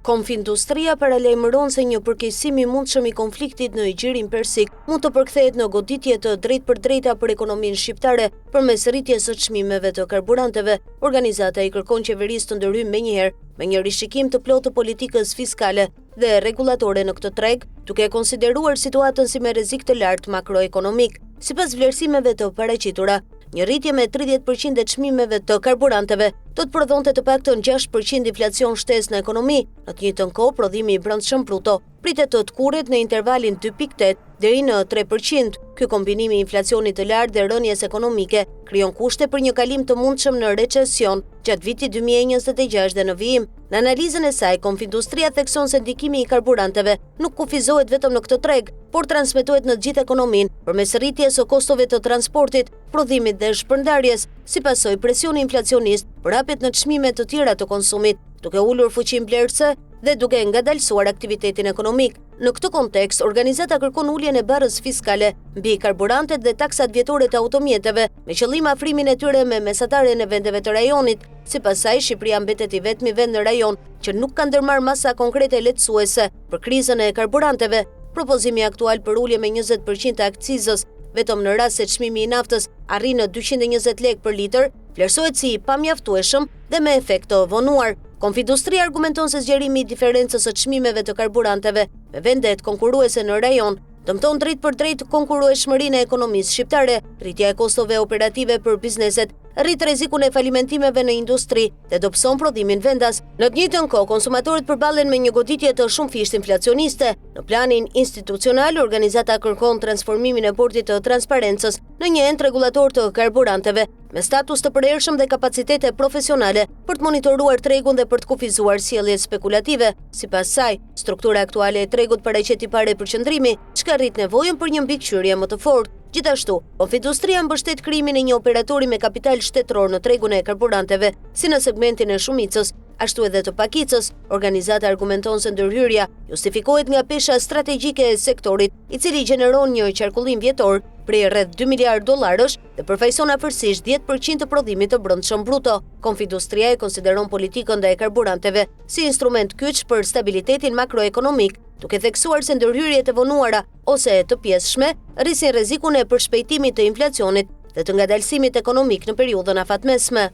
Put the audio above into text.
Konfindustria paralajmëron se një përkeqësim i mundshëm i konfliktit në Igjerin Persik mund të përkthehet në goditje të drejtpërdrejta për ekonominë shqiptare përmes rritjes së çmimeve të karburanteve. Organizata i kërkon qeverisë të ndërhyjë menjëherë me një rishikim të plotë të politikës fiskale dhe rregullatore në këtë treg, duke konsideruar situatën si me rrezik të lartë makroekonomik. Sipas vlerësimeve të paraqitura, një rritje me 30% e çmimeve të karburanteve do të prodhonte të paktën 6% inflacion shtesë në ekonomi. Në të njëjtën kohë, prodhimi i brendshëm bruto pritet të kurret në intervalin 2.8 deri në 3%. Ky kombinimi i inflacionit të lartë dhe rënies ekonomike krijon kushte për një kalim të mundshëm në recesion gjatë vitit 2026 dhe në vijim. Në analizën e saj, Konfindustria thekson se ndikimi i karburanteve nuk kufizohet vetëm në këtë treg, por transmetohet në të gjithë ekonominë përmes rritjes së kostove të transportit, prodhimit dhe shpërndarjes, si pasojë presioni inflacionist për hapjet në çmime të tjera të konsumit, duke ulur fuqinë blerëse dhe duke ngadalësuar aktivitetin ekonomik. Në këtë kontekst, organizata kërkon uljen e barrës fiskale mbi karburantet dhe taksat vjetore të automjeteve, me qëllim afrimin e tyre me mesataren e vendeve të rajonit. Sipas saj, Shqipëria mbetet i vetmi vend në rajon që nuk ka ndërmarrë masa konkrete lehtësuese për krizën e karburanteve. Propozimi aktual për ulje me 20% të akcizës vetëm në rast se çmimi i naftës arrin në 220 lekë për litër, vlerësohet si pamjaftueshëm dhe me efekt të vonuar. Konfindustria argumenton se zgjerimi i diferencës së çmimeve të karburanteve me vendet konkurruese në rajon dëmton drejt për drejt konkurrueshmërinë e ekonomisë shqiptare, rritja e kostove operative për bizneset, rrit rrezikun e falimentimeve në industri dhe dobëson prodhimin vendas. Në të njëjtën kohë, konsumatorët përballen me një goditje të shumëfisht inflacioniste. Në planin institucional, organizata kërkon transformimin e bordit të transparencës në një ent rregullator të karburanteve, me status të përhershëm dhe kapacitete profesionale për të monitoruar tregun dhe për të kufizuar sjelljet spekulative. Sipas saj, struktura aktuale e tregut paraqet i parë përqendrimi, çka rrit nevojën për një mbikëqyrje më të fortë. Gjithashtu, Konfindustria mbështet krijimin e një operatori me kapital shtetëror në tregun e karburanteve, si në segmentin e shumicës, ashtu edhe të pakicës. Organizata argumenton se ndërhyrja justifikohet nga pesha strategjike e sektorit, i cili gjeneron një qarkullim vjetor prej rreth 2 miliard dollarësh dhe përfaqëson afërsisht 10% të prodhimit të brendshëm bruto. Konfindustria e konsideron politikën ndaj karburanteve si instrument kyç për stabilitetin makroekonomik, duke theksuar se ndërhyrjet e vonuara ose të pjesshme rrisin rrezikun e përshpejtimit të inflacionit dhe të ngadalësimit ekonomik në periudhën afatmesme.